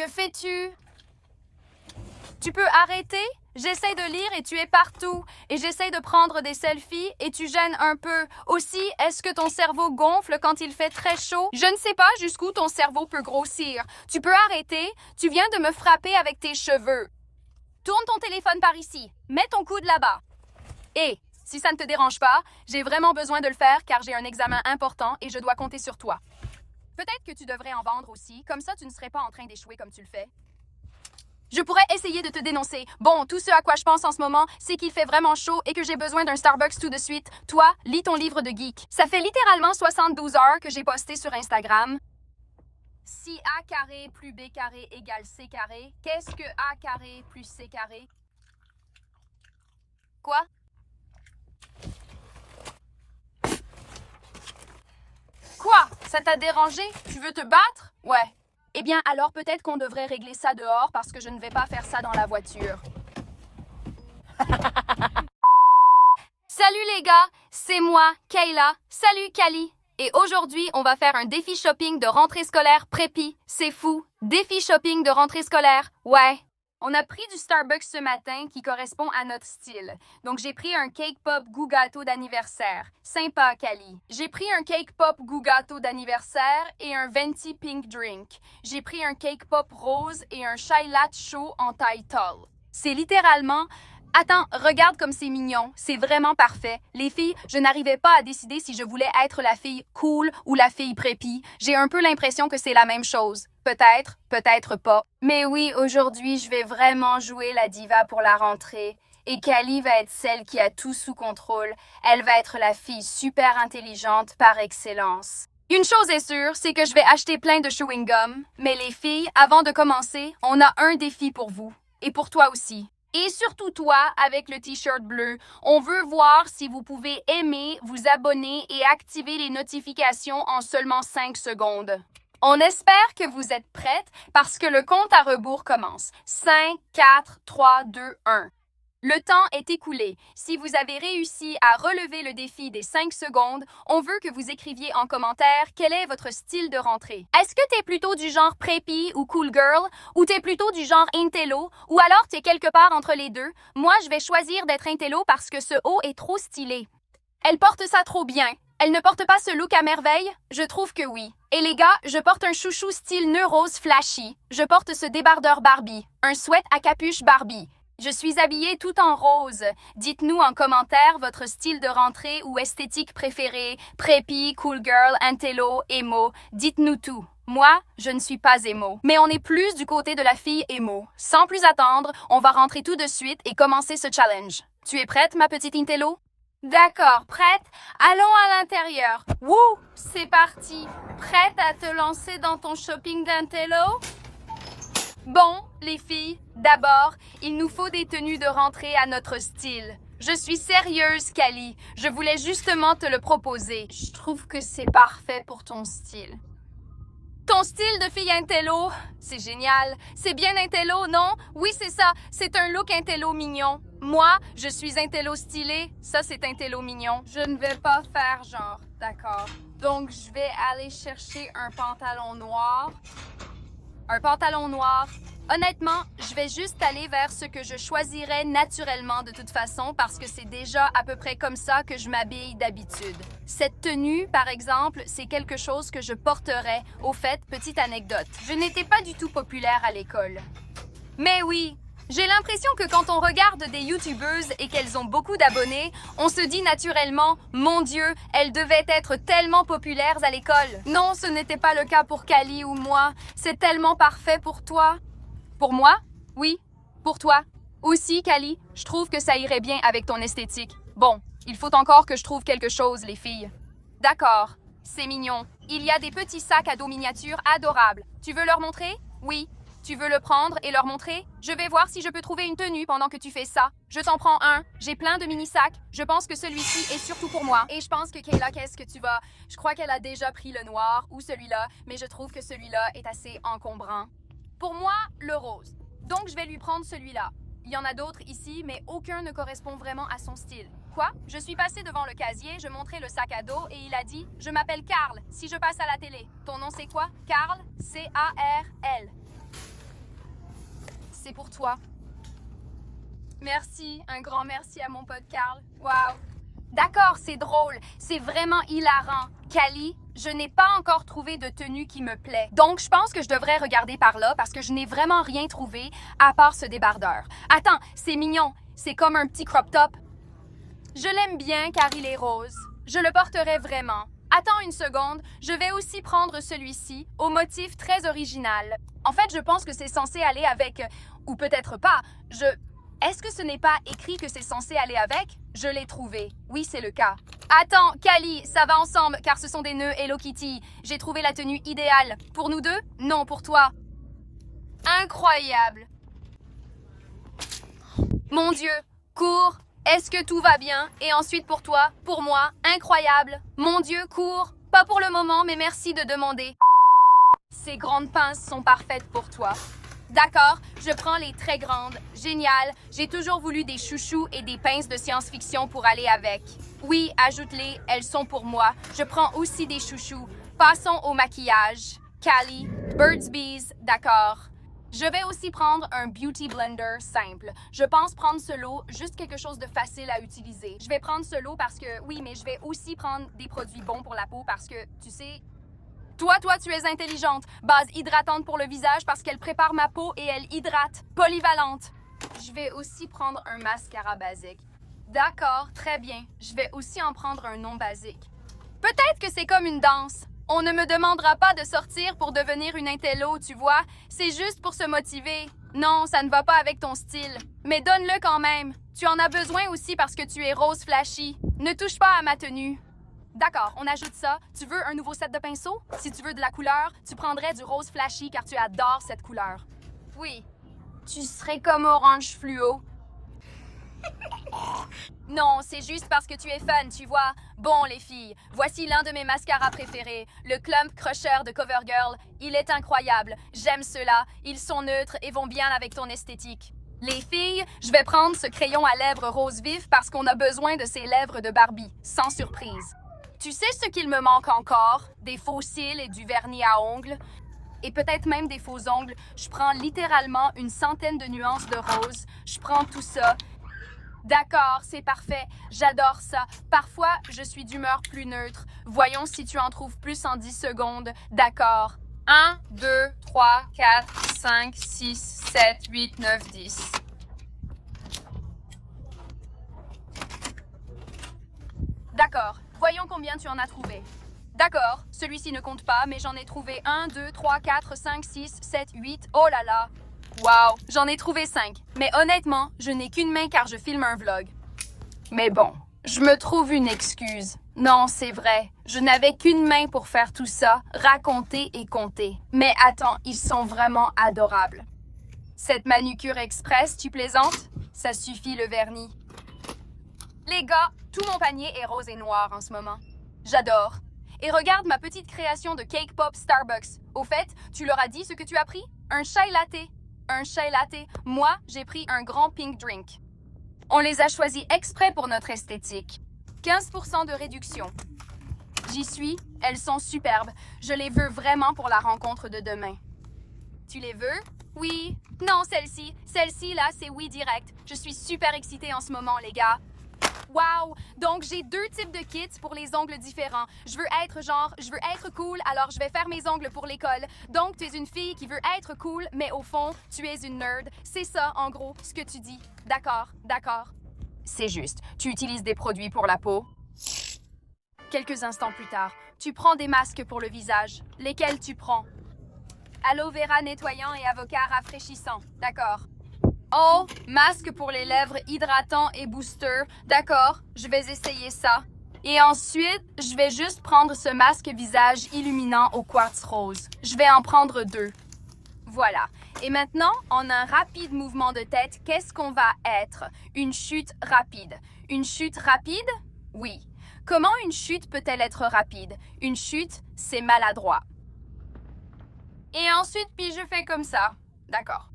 Que fais-tu? Tu peux arrêter? J'essaie de lire et tu es partout. Et j'essaie de prendre des selfies et tu gênes un peu. Aussi, est-ce que ton cerveau gonfle quand il fait très chaud? Je ne sais pas jusqu'où ton cerveau peut grossir. Tu peux arrêter? Tu viens de me frapper avec tes cheveux. Tourne ton téléphone par ici. Mets ton coude là-bas. Et, si ça ne te dérange pas, j'ai vraiment besoin de le faire car j'ai un examen important et je dois compter sur toi. Peut-être que tu devrais en vendre aussi, comme ça tu ne serais pas en train d'échouer comme tu le fais. Je pourrais essayer de te dénoncer. Bon, tout ce à quoi je pense en ce moment, c'est qu'il fait vraiment chaud et que j'ai besoin d'un Starbucks tout de suite. Toi, lis ton livre de geek. Ça fait littéralement 72 heures que j'ai posté sur Instagram. Si A carré plus B carré égale C carré, qu'est-ce que A carré plus C carré? Quoi? Quoi? Ça t'a dérangé? Tu veux te battre? Ouais. Eh bien, alors peut-être qu'on devrait régler ça dehors parce que je ne vais pas faire ça dans la voiture. Salut les gars, c'est moi, Kayla. Salut Kali. Et aujourd'hui, on va faire un défi shopping de rentrée scolaire prépi. C'est fou. Défi shopping de rentrée scolaire. Ouais. On a pris du Starbucks ce matin qui correspond à notre style. Donc, j'ai pris un Cake Pop Goût Gâteau d'anniversaire. Sympa, Kali. J'ai pris un Cake Pop Goût Gâteau d'anniversaire et un Venti Pink Drink. J'ai pris un Cake Pop rose et un Chai Latte chaud en taille tall. C'est littéralement... Attends, regarde comme c'est mignon. C'est vraiment parfait. Les filles, je n'arrivais pas à décider si je voulais être la fille cool ou la fille préppy. J'ai un peu l'impression que c'est la même chose. Peut-être, peut-être pas. Mais oui, aujourd'hui, je vais vraiment jouer la diva pour la rentrée. Et Kali va être celle qui a tout sous contrôle. Elle va être la fille super intelligente par excellence. Une chose est sûre, c'est que je vais acheter plein de chewing-gum. Mais les filles, avant de commencer, on a un défi pour vous. Et pour toi aussi. Et surtout toi, avec le t-shirt bleu, on veut voir si vous pouvez aimer, vous abonner et activer les notifications en seulement 5 secondes. On espère que vous êtes prêtes parce que le compte à rebours commence. 5, 4, 3, 2, 1. Le temps est écoulé. Si vous avez réussi à relever le défi des 5 secondes, on veut que vous écriviez en commentaire quel est votre style de rentrée. Est-ce que t'es plutôt du genre preppy ou cool girl, ou t'es plutôt du genre intello, ou alors t'es quelque part entre les deux? Moi, je vais choisir d'être intello parce que ce haut est trop stylé. Elle porte ça trop bien. Elle ne porte pas ce look à merveille? Je trouve que oui. Et les gars, je porte un chouchou style neurose flashy. Je porte ce débardeur Barbie, un sweat à capuche Barbie. Je suis habillée tout en rose. Dites-nous en commentaire votre style de rentrée ou esthétique préféré. Preppy, cool girl, intello, emo. Dites-nous tout. Moi, je ne suis pas emo. Mais on est plus du côté de la fille emo. Sans plus attendre, on va rentrer tout de suite et commencer ce challenge. Tu es prête, ma petite intello? D'accord, prête? Allons à l'intérieur. Wouh! C'est parti. Prête à te lancer dans ton shopping d'intello? Bon, les filles, d'abord, il nous faut des tenues de rentrée à notre style. Je suis sérieuse, Kali. Je voulais justement te le proposer. Je trouve que c'est parfait pour ton style. Ton style de fille intello, c'est génial. C'est bien intello, non? Oui, c'est ça. C'est un look intello mignon. Moi, je suis intello stylé. Ça, c'est intello mignon. Je ne vais pas faire genre, d'accord. Donc, je vais aller chercher un pantalon noir. Un pantalon noir. Honnêtement, je vais juste aller vers ce que je choisirais naturellement de toute façon parce que c'est déjà à peu près comme ça que je m'habille d'habitude. Cette tenue, par exemple, c'est quelque chose que je porterais. Au fait, petite anecdote, je n'étais pas du tout populaire à l'école. Mais oui, j'ai l'impression que quand on regarde des youtubeuses et qu'elles ont beaucoup d'abonnés, on se dit naturellement « Mon Dieu, elles devaient être tellement populaires à l'école ». Non, ce n'était pas le cas pour Kali ou moi. C'est tellement parfait pour toi. Pour moi? Oui. Pour toi? Aussi, Kali, je trouve que ça irait bien avec ton esthétique. Bon, il faut encore que je trouve quelque chose, les filles. D'accord, c'est mignon. Il y a des petits sacs à dos miniatures adorables. Tu veux leur montrer? Oui. Tu veux le prendre et leur montrer? Je vais voir si je peux trouver une tenue pendant que tu fais ça. Je t'en prends un. J'ai plein de mini-sacs. Je pense que celui-ci est surtout pour moi. Et je pense que Kayla, qu'est-ce que tu vas? Je crois qu'elle a déjà pris le noir ou celui-là, mais je trouve que celui-là est assez encombrant. Pour moi, le rose. Donc, je vais lui prendre celui-là. Il y en a d'autres ici, mais aucun ne correspond vraiment à son style. Quoi? Je suis passée devant le casier, je montrais le sac à dos et il a dit « Je m'appelle Carl, si je passe à la télé. » Ton nom c'est quoi? Carl? C-A-R-L. c'est pour toi. Merci, un grand merci à mon pote Carl. Wow. D'accord, c'est drôle, c'est vraiment hilarant. Callie, je n'ai pas encore trouvé de tenue qui me plaît. Donc, je pense que je devrais regarder par là parce que je n'ai vraiment rien trouvé à part ce débardeur. Attends, c'est mignon. C'est comme un petit crop top. Je l'aime bien car il est rose. Je le porterai vraiment. Attends une seconde, je vais aussi prendre celui-ci, au motif très original. En fait, je pense que c'est censé aller avec... Ou peut-être pas. Est-ce que ce n'est pas écrit que c'est censé aller avec? Je l'ai trouvé. Oui, c'est le cas. Attends, Callie, ça va ensemble, car ce sont des nœuds Hello Kitty. J'ai trouvé la tenue idéale. Pour nous deux? Non, pour toi. Incroyable. Mon Dieu, cours. Est-ce que tout va bien? Et ensuite pour toi, pour moi, incroyable. Mon Dieu, cours. Pas pour le moment, mais merci de demander. Ces grandes pinces sont parfaites pour toi. D'accord, je prends les très grandes. Génial. J'ai toujours voulu des chouchous et des pinces de science-fiction pour aller avec. Oui, ajoute-les, elles sont pour moi. Je prends aussi des chouchous. Passons au maquillage. Callie, Burt's Bees, d'accord. Je vais aussi prendre un Beauty Blender simple. Je pense prendre ce lot, juste quelque chose de facile à utiliser. Je vais prendre ce lot parce que, oui, mais je vais aussi prendre des produits bons pour la peau parce que, tu sais... Toi, tu es intelligente. Base hydratante pour le visage parce qu'elle prépare ma peau et elle hydrate. Polyvalente. Je vais aussi prendre un mascara basique. D'accord, très bien. Je vais aussi en prendre un non basique. Peut-être que c'est comme une danse. On ne me demandera pas de sortir pour devenir une intello, tu vois. C'est juste pour se motiver. Non, ça ne va pas avec ton style. Mais donne-le quand même. Tu en as besoin aussi parce que tu es rose flashy. Ne touche pas à ma tenue. D'accord, on ajoute ça. Tu veux un nouveau set de pinceaux? Si tu veux de la couleur, tu prendrais du rose flashy car tu adores cette couleur. Oui. Tu serais comme orange fluo. Non, c'est juste parce que tu es fun, tu vois. Bon, les filles, voici l'un de mes mascaras préférés, le Clump Crusher de CoverGirl. Il est incroyable. J'aime ceux-là. Ils sont neutres et vont bien avec ton esthétique. Les filles, je vais prendre ce crayon à lèvres rose vif parce qu'on a besoin de ces lèvres de Barbie, sans surprise. Tu sais ce qu'il me manque encore? Des faux cils et du vernis à ongles. Et peut-être même des faux ongles. Je prends littéralement une centaine de nuances de rose. Je prends tout ça. D'accord, c'est parfait. J'adore ça. Parfois, je suis d'humeur plus neutre. Voyons si tu en trouves plus en 10 secondes. D'accord. 1, 2, 3, 4, 5, 6, 7, 8, 9, 10. D'accord. Voyons combien tu en as trouvé. D'accord, celui-ci ne compte pas, mais j'en ai trouvé 1, 2, 3, 4, 5, 6, 7, 8. Oh là là! Wow, j'en ai trouvé 5. Mais honnêtement, je n'ai qu'une main car je filme un vlog. Mais bon, je me trouve une excuse. Non, c'est vrai. Je n'avais qu'une main pour faire tout ça, raconter et compter. Mais attends, ils sont vraiment adorables. Cette manucure express, tu plaisantes? Ça suffit le vernis. Les gars, tout mon panier est rose et noir en ce moment. J'adore. Et regarde ma petite création de Cake Pop Starbucks. Au fait, tu leur as dit ce que tu as pris? Un chai latte. Un chai latte. Moi, j'ai pris un grand pink drink. On les a choisis exprès pour notre esthétique. 15% de réduction. J'y suis. Elles sont superbes. Je les veux vraiment pour la rencontre de demain. Tu les veux? Oui. Non, celle-ci. Celle-ci, là, c'est oui direct. Je suis super excitée en ce moment, les gars. Wow! Donc, j'ai 2 types de kits pour les ongles différents. Je veux être cool, alors je vais faire mes ongles pour l'école. Donc, tu es une fille qui veut être cool, mais au fond, tu es une nerd. C'est ça, en gros, ce que tu dis. D'accord, d'accord. C'est juste. Tu utilises des produits pour la peau? Quelques instants plus tard, tu prends des masques pour le visage. Lesquels tu prends? Aloe vera nettoyant et avocat rafraîchissant. D'accord. Oh, masque pour les lèvres hydratant et booster. D'accord, je vais essayer ça. Et ensuite, je vais juste prendre ce masque visage illuminant au quartz rose. Je vais en prendre 2. Voilà. Et maintenant, en un rapide mouvement de tête, qu'est-ce qu'on va être? Une chute rapide. Une chute rapide? Oui. Comment une chute peut-elle être rapide? Une chute, c'est maladroit. Et ensuite, puis je fais comme ça. D'accord.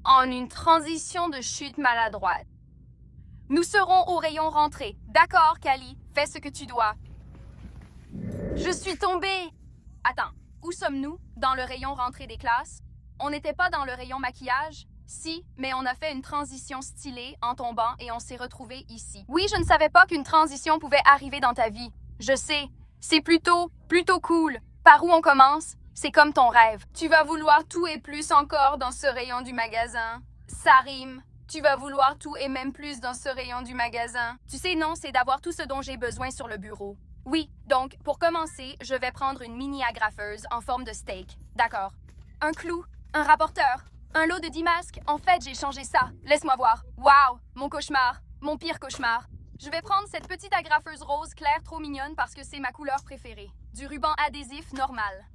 En une transition de chute maladroite. Nous serons au rayon rentrée. D'accord, Callie, fais ce que tu dois. Je suis tombée. Attends, où sommes-nous? Dans le rayon rentrée des classes? On n'était pas dans le rayon maquillage? Si, mais on a fait une transition stylée en tombant et on s'est retrouvés ici. Oui, je ne savais pas qu'une transition pouvait arriver dans ta vie. Je sais. C'est plutôt cool. Par où on commence? C'est comme ton rêve. Tu vas vouloir tout et plus encore dans ce rayon du magasin. Ça rime. Tu vas vouloir tout et même plus dans ce rayon du magasin. Tu sais, non, c'est d'avoir tout ce dont j'ai besoin sur le bureau. Oui, donc, pour commencer, je vais prendre une mini agrafeuse en forme de steak. D'accord. Un clou, un rapporteur, un lot de 10 masques. En fait, j'ai changé ça. Laisse-moi voir. Wow, mon cauchemar, mon pire cauchemar. Je vais prendre cette petite agrafeuse rose claire trop mignonne parce que c'est ma couleur préférée. Du ruban adhésif normal.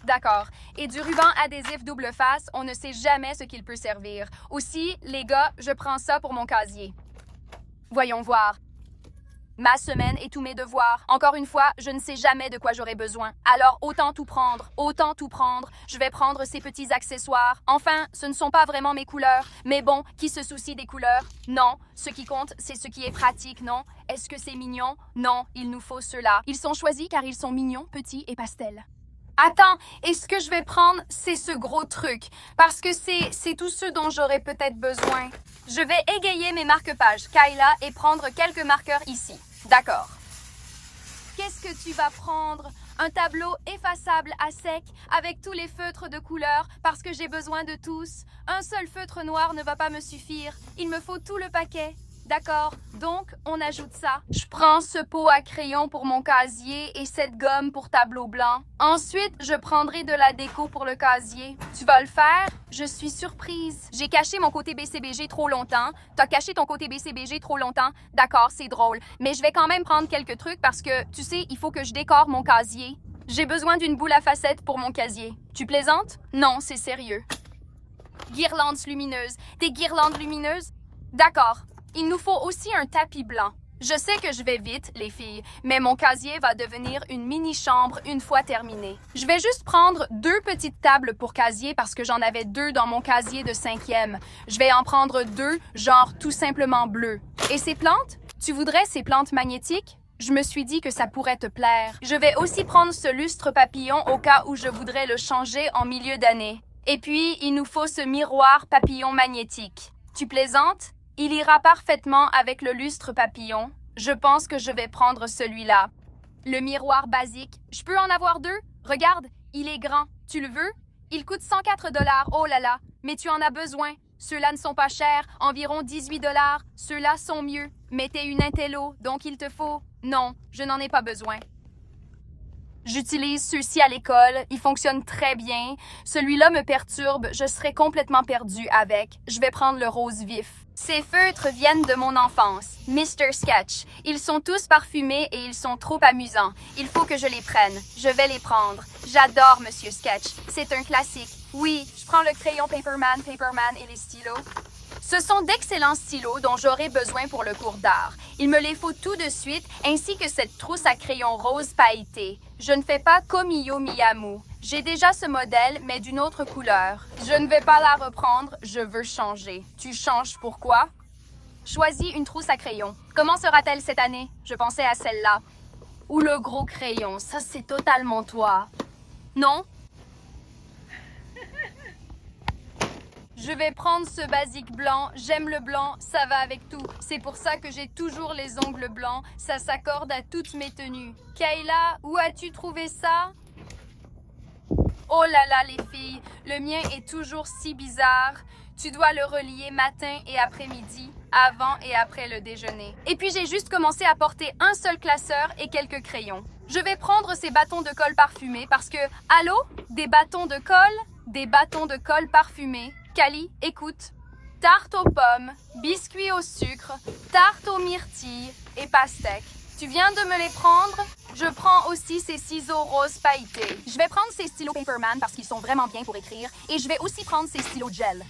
D'accord. Et du ruban adhésif double face, on ne sait jamais ce qu'il peut servir. Aussi, les gars, je prends ça pour mon casier. Voyons voir. Ma semaine et tous mes devoirs. Encore une fois, je ne sais jamais de quoi j'aurai besoin. Alors, autant tout prendre, autant tout prendre. Je vais prendre ces petits accessoires. Enfin, ce ne sont pas vraiment mes couleurs. Mais bon, qui se soucie des couleurs? Non. Ce qui compte, c'est ce qui est pratique, non? Est-ce que c'est mignon? Non, il nous faut ceux-là. Ils sont choisis car ils sont mignons, petits et pastels. Attends, et ce que je vais prendre, c'est ce gros truc, parce que c'est tout ce dont j'aurais peut-être besoin. Je vais égayer mes marque-pages, Kayla, et prendre quelques marqueurs ici. D'accord. Qu'est-ce que tu vas prendre? Un tableau effaçable à sec, avec tous les feutres de couleur, parce que j'ai besoin de tous. Un seul feutre noir ne va pas me suffire. Il me faut tout le paquet. D'accord, donc on ajoute ça. Je prends ce pot à crayon pour mon casier et cette gomme pour tableau blanc. Ensuite, je prendrai de la déco pour le casier. Tu vas le faire? Je suis surprise. J'ai caché mon côté BCBG trop longtemps. T'as caché ton côté BCBG trop longtemps. D'accord, c'est drôle. Mais je vais quand même prendre quelques trucs parce que, tu sais, il faut que je décore mon casier. J'ai besoin d'une boule à facettes pour mon casier. Tu plaisantes? Non, c'est sérieux. Guirlandes lumineuses. Des guirlandes lumineuses? D'accord. Il nous faut aussi un tapis blanc. Je sais que je vais vite, les filles, mais mon casier va devenir une mini-chambre une fois terminé. Je vais juste prendre 2 petites tables pour casier parce que j'en avais 2 dans mon casier de 5e. Je vais en prendre 2, genre tout simplement bleu. Et ces plantes? Tu voudrais ces plantes magnétiques? Je me suis dit que ça pourrait te plaire. Je vais aussi prendre ce lustre papillon au cas où je voudrais le changer en milieu d'année. Et puis, il nous faut ce miroir papillon magnétique. Tu plaisantes? Il ira parfaitement avec le lustre papillon. Je pense que je vais prendre celui-là. Le miroir basique. Je peux en avoir 2? Regarde, il est grand. Tu le veux? Il coûte 104 $. Oh là là, mais tu en as besoin. Ceux-là ne sont pas chers, environ 18 $. Ceux-là sont mieux. Mais t'es une intello, donc il te faut. Non, je n'en ai pas besoin. J'utilise ceux-ci à l'école, ils fonctionnent très bien. Celui-là me perturbe, je serais complètement perdue avec. Je vais prendre le rose vif. Ces feutres viennent de mon enfance. Mr. Sketch. Ils sont tous parfumés et ils sont trop amusants. Il faut que je les prenne. Je vais les prendre. J'adore Monsieur Sketch. C'est un classique. Oui, je prends le crayon Paperman et les stylos. Ce sont d'excellents stylos dont j'aurai besoin pour le cours d'art. Il me les faut tout de suite, ainsi que cette trousse à crayon rose pailleté. Je ne fais pas comme Iyo Miyamu. J'ai déjà ce modèle, mais d'une autre couleur. Je ne vais pas la reprendre, je veux changer. Tu changes pourquoi? Choisis une trousse à crayon. Comment sera-t-elle cette année? Je pensais à celle-là. Ou le gros crayon, ça c'est totalement toi. Non? Je vais prendre ce basique blanc. J'aime le blanc, ça va avec tout. C'est pour ça que j'ai toujours les ongles blancs. Ça s'accorde à toutes mes tenues. Kayla, où as-tu trouvé ça? Oh là là, les filles, le mien est toujours si bizarre. Tu dois le relier matin et après-midi, avant et après le déjeuner. Et puis j'ai juste commencé à porter un seul classeur et quelques crayons. Je vais prendre ces bâtons de colle parfumés parce que, allô? Des bâtons de colle? Des bâtons de colle parfumés. Kali, écoute. Tarte aux pommes, biscuits au sucre, tarte aux myrtilles et pastèques. Tu viens de me les prendre? Je prends aussi ces ciseaux roses pailletés. Je vais prendre ces stylos Paperman parce qu'ils sont vraiment bien pour écrire et je vais aussi prendre ces stylos gel.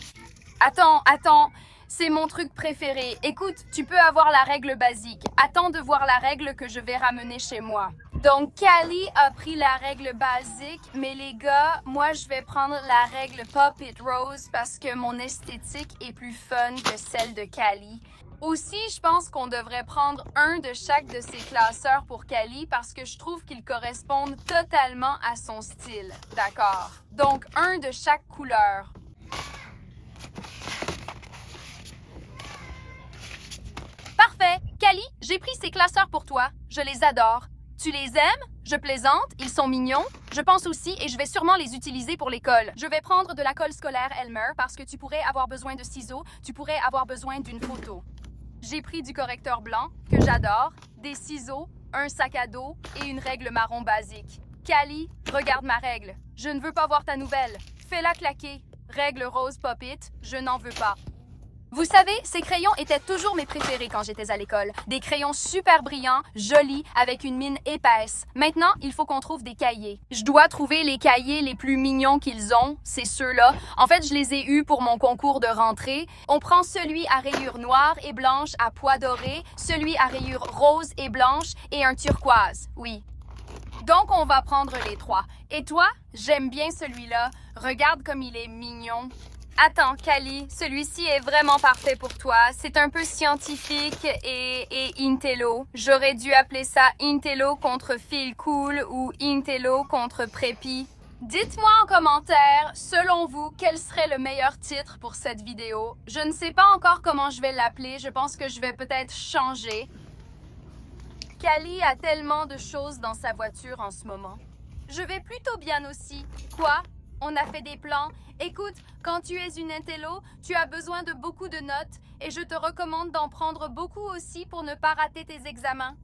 Attends, c'est mon truc préféré. Écoute, tu peux avoir la règle basique. Attends de voir la règle que je vais ramener chez moi. Donc, Kali a pris la règle basique, mais les gars, moi, je vais prendre la règle Pop It Rose parce que mon esthétique est plus fun que celle de Kali. Aussi, je pense qu'on devrait prendre un de chaque de ces classeurs pour Kali parce que je trouve qu'ils correspondent totalement à son style. D'accord? Donc, un de chaque couleur. Cali, j'ai pris ces classeurs pour toi. Je les adore. Tu les aimes? Je plaisante, ils sont mignons. Je pense aussi et je vais sûrement les utiliser pour l'école. Je vais prendre de la colle scolaire Elmer parce que tu pourrais avoir besoin de ciseaux, tu pourrais avoir besoin d'une photo. J'ai pris du correcteur blanc, que j'adore, des ciseaux, un sac à dos et une règle marron basique. Cali, regarde ma règle. Je ne veux pas voir ta nouvelle. Fais-la claquer. Règle rose pop-it, je n'en veux pas. Vous savez, ces crayons étaient toujours mes préférés quand j'étais à l'école. Des crayons super brillants, jolis, avec une mine épaisse. Maintenant, il faut qu'on trouve des cahiers. Je dois trouver les cahiers les plus mignons qu'ils ont, c'est ceux-là. En fait, je les ai eus pour mon concours de rentrée. On prend celui à rayures noires et blanches à pois dorés, celui à rayures roses et blanches et un turquoise, oui. Donc, on va prendre les trois. Et toi? J'aime bien celui-là. Regarde comme il est mignon. Attends, Cali, celui-ci est vraiment parfait pour toi. C'est un peu scientifique et intello. J'aurais dû appeler ça Intello contre Feel Cool ou Intello contre Prépi. Dites-moi en commentaire, selon vous, quel serait le meilleur titre pour cette vidéo. Je ne sais pas encore comment je vais l'appeler. Je pense que je vais peut-être changer. Cali a tellement de choses dans sa voiture en ce moment. Je vais plutôt bien aussi. Quoi? On a fait des plans. Écoute, quand tu es une intello, tu as besoin de beaucoup de notes et je te recommande d'en prendre beaucoup aussi pour ne pas rater tes examens.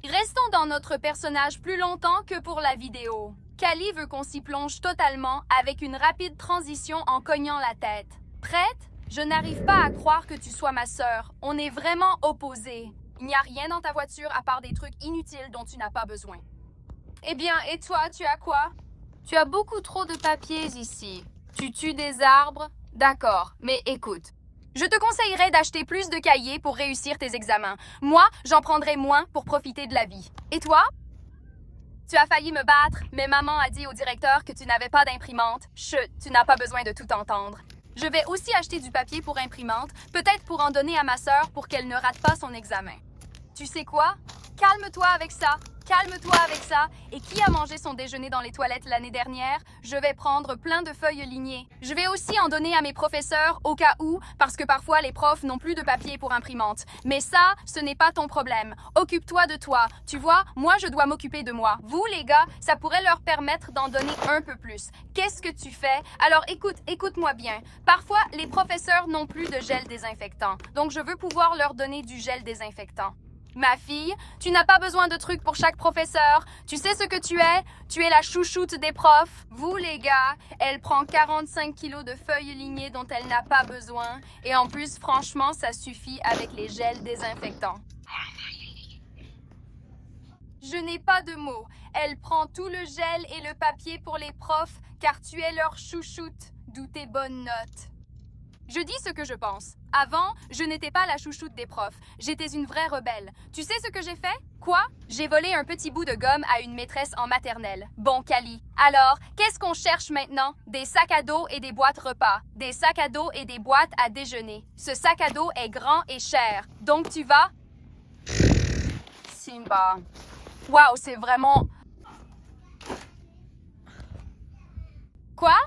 Restons dans notre personnage plus longtemps que pour la vidéo. Cali veut qu'on s'y plonge totalement avec une rapide transition en cognant la tête. Prête? Je n'arrive pas à croire que tu sois ma sœur. On est vraiment opposés. Il n'y a rien dans ta voiture à part des trucs inutiles dont tu n'as pas besoin. Eh bien, et toi, tu as quoi? Tu as beaucoup trop de papiers ici. Tu tues des arbres? D'accord, mais écoute. Je te conseillerais d'acheter plus de cahiers pour réussir tes examens. Moi, j'en prendrai moins pour profiter de la vie. Et toi? Tu as failli me battre, mais maman a dit au directeur que tu n'avais pas d'imprimante. Chut, tu n'as pas besoin de tout entendre. Je vais aussi acheter du papier pour imprimante, peut-être pour en donner à ma sœur pour qu'elle ne rate pas son examen. Tu sais quoi? Calme-toi avec ça. Calme-toi avec ça. Et qui a mangé son déjeuner dans les toilettes l'année dernière? Je vais prendre plein de feuilles lignées. Je vais aussi en donner à mes professeurs au cas où, parce que parfois les profs n'ont plus de papier pour imprimante. Mais ça, ce n'est pas ton problème. Occupe-toi de toi. Tu vois, moi je dois m'occuper de moi. Vous les gars, ça pourrait leur permettre d'en donner un peu plus. Qu'est-ce que tu fais? Alors écoute-moi bien. Parfois, les professeurs n'ont plus de gel désinfectant. Donc je veux pouvoir leur donner du gel désinfectant. Ma fille, tu n'as pas besoin de trucs pour chaque professeur. Tu sais ce que tu es? Tu es la chouchoute des profs. Vous, les gars, elle prend 45 kilos de feuilles lignées dont elle n'a pas besoin. Et en plus, franchement, ça suffit avec les gels désinfectants. Je n'ai pas de mots. Elle prend tout le gel et le papier pour les profs, car tu es leur chouchoute, d'où tes bonnes notes. Je dis ce que je pense. Avant, je n'étais pas la chouchoute des profs. J'étais une vraie rebelle. Tu sais ce que j'ai fait? Quoi? J'ai volé un petit bout de gomme à une maîtresse en maternelle. Bon, Cali. Alors, qu'est-ce qu'on cherche maintenant? Des sacs à dos et des boîtes repas. Des sacs à dos et des boîtes à déjeuner. Ce sac à dos est grand et cher. Donc tu vas... Simba. Waouh, c'est vraiment... Quoi?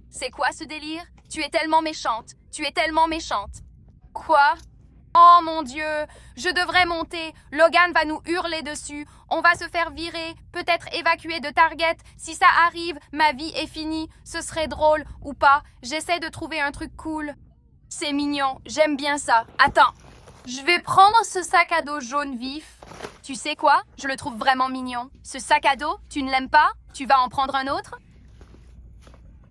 C'est quoi ce délire? Tu es tellement méchante. Tu es tellement méchante. Quoi? Oh mon Dieu, je devrais monter. Logan va nous hurler dessus. On va se faire virer, peut-être évacuer de Target. Si ça arrive, ma vie est finie. Ce serait drôle ou pas. J'essaie de trouver un truc cool. C'est mignon, j'aime bien ça. Attends, je vais prendre ce sac à dos jaune vif. Tu sais quoi? Je le trouve vraiment mignon. Ce sac à dos, tu ne l'aimes pas? Tu vas en prendre un autre?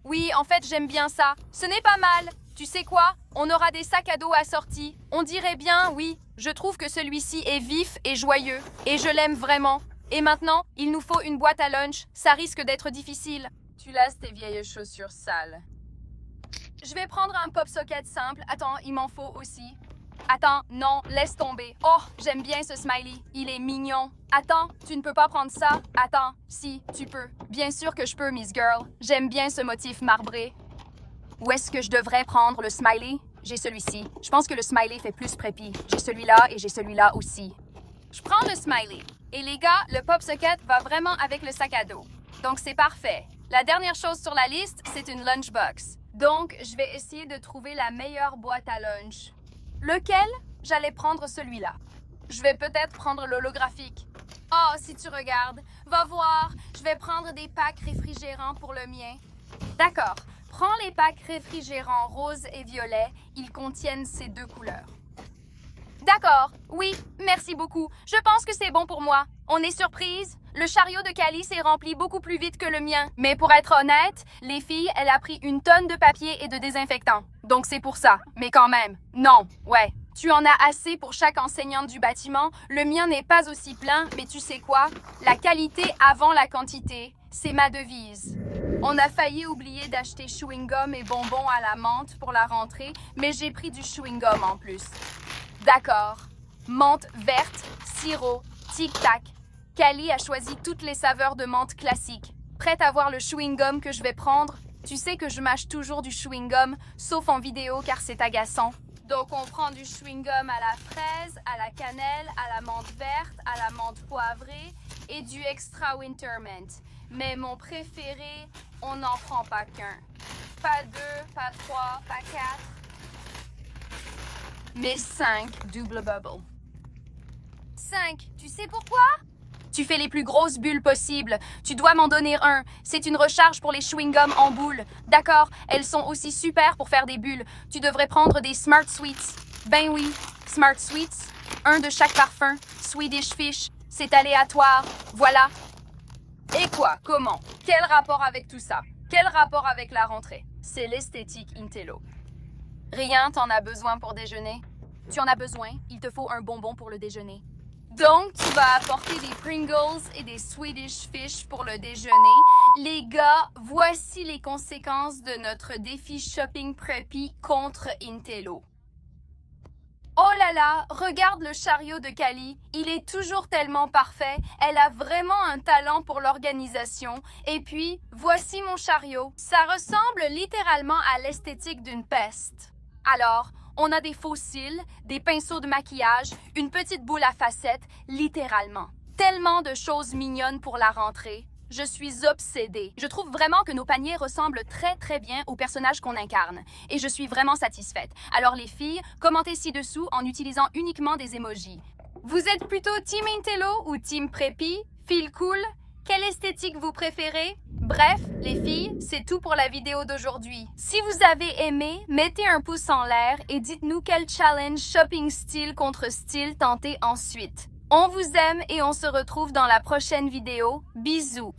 Oui, en fait, j'aime bien ça. Ce n'est pas mal. Tu sais quoi? On aura des sacs à dos assortis. On dirait bien, oui. Je trouve que celui-ci est vif et joyeux. Et je l'aime vraiment. Et maintenant, il nous faut une boîte à lunch. Ça risque d'être difficile. Tu lasses tes vieilles chaussures sales. Je vais prendre un pop socket simple. Attends, il m'en faut aussi. Attends, non, laisse tomber. Oh, j'aime bien ce smiley. Il est mignon. Attends, tu ne peux pas prendre ça? Attends, si, tu peux. Bien sûr que je peux, Miss Girl. J'aime bien ce motif marbré. Où est-ce que je devrais prendre le smiley? J'ai celui-ci. Je pense que le smiley fait plus prépi. J'ai celui-là et j'ai celui-là aussi. Je prends le smiley. Et les gars, le pop socket va vraiment avec le sac à dos. Donc c'est parfait. La dernière chose sur la liste, c'est une lunchbox. Donc, je vais essayer de trouver la meilleure boîte à lunch. Lequel? j'allais prendre celui-là. Je vais peut-être prendre l'holographique. Oh, si tu regardes, va voir, je vais prendre des packs réfrigérants pour le mien. D'accord, prends les packs réfrigérants rose et violet, ils contiennent ces deux couleurs. D'accord, oui, merci beaucoup. Je pense que c'est bon pour moi. On est surprise? Le chariot de Cali s'est rempli beaucoup plus vite que le mien. Mais pour être honnête, les filles, elle a pris une tonne de papier et de désinfectant. Donc c'est pour ça. Mais quand même, non, ouais. Tu en as assez pour chaque enseignante du bâtiment. Le mien n'est pas aussi plein, mais tu sais quoi? La qualité avant la quantité, c'est ma devise. On a failli oublier d'acheter chewing-gum et bonbons à la menthe pour la rentrée, mais j'ai pris du chewing-gum en plus. D'accord. Menthe verte, sirop, tic-tac. Cali a choisi toutes les saveurs de menthe classiques. Prête à voir le chewing-gum que je vais prendre? Tu sais que je mâche toujours du chewing-gum, sauf en vidéo car c'est agaçant. Donc on prend du chewing-gum à la fraise, à la cannelle, à la menthe verte, à la menthe poivrée et du extra winter mint. Mais mon préféré, on n'en prend pas qu'un. Pas deux, pas trois, pas quatre, mais 5 double bubble. 5, tu sais pourquoi? Tu fais les plus grosses bulles possibles. Tu dois m'en donner un. C'est une recharge pour les chewing-gums en boule. D'accord, elles sont aussi super pour faire des bulles. Tu devrais prendre des Smart Sweets. Ben oui, Smart Sweets. Un de chaque parfum. Swedish Fish. C'est aléatoire. Voilà. Et quoi? Comment? Quel rapport avec tout ça? Quel rapport avec la rentrée? C'est l'esthétique Intello. Rien, t'en as besoin pour déjeuner? Tu en as besoin, il te faut un bonbon pour le déjeuner. Donc, tu vas apporter des Pringles et des Swedish Fish pour le déjeuner. Les gars, voici les conséquences de notre défi shopping preppy contre Intello. Oh là là, regarde le chariot de Cali, il est toujours tellement parfait, elle a vraiment un talent pour l'organisation. Et puis, voici mon chariot. Ça ressemble littéralement à l'esthétique d'une peste. Alors, on a des faux cils, des pinceaux de maquillage, une petite boule à facettes, littéralement. Tellement de choses mignonnes pour la rentrée. Je suis obsédée. Je trouve vraiment que nos paniers ressemblent très bien aux personnages qu'on incarne. Et je suis vraiment satisfaite. Alors les filles, commentez ci-dessous en utilisant uniquement des emojis. Vous êtes plutôt Team Intello ou Team Preppy? Feel cool? Quelle esthétique vous préférez? Bref, les filles, c'est tout pour la vidéo d'aujourd'hui. Si vous avez aimé, mettez un pouce en l'air et dites-nous quel challenge shopping style contre style tentez ensuite. On vous aime et on se retrouve dans la prochaine vidéo. Bisous!